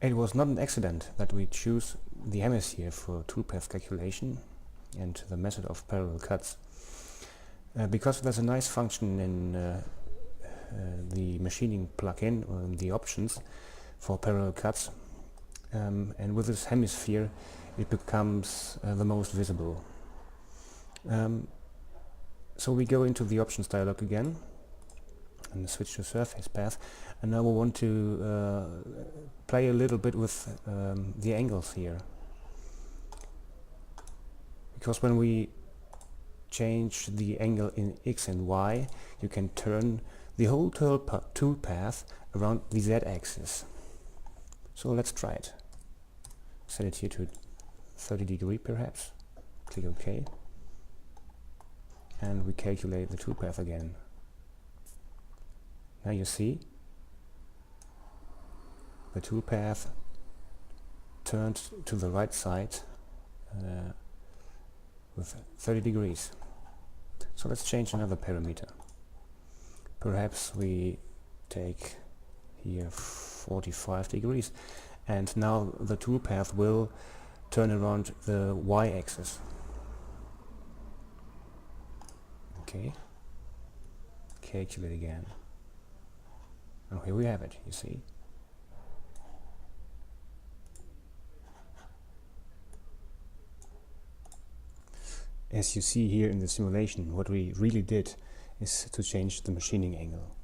It was not an accident that we choose the hemisphere for toolpath calculation and the method of parallel cuts, because there's a nice function in the machining plugin or in the options for parallel cuts, and with this hemisphere it becomes the most visible. So we go into the options dialog again and switch to surface path, and now we want to play a little bit with the angles here, because when we change the angle in X and Y, you can turn the whole tool path around the Z-axis. So let's try it. Set it here to 30 degree perhaps. Click OK. And we calculate the toolpath again. Now you see the toolpath turned to the right side with 30 degrees. So let's change another parameter. Perhaps we take here 45 degrees, and now the toolpath will turn around the Y-axis. Okay, calculate again. And here we have it, you see. As you see here in the simulation, what we really did is to change the machining angle.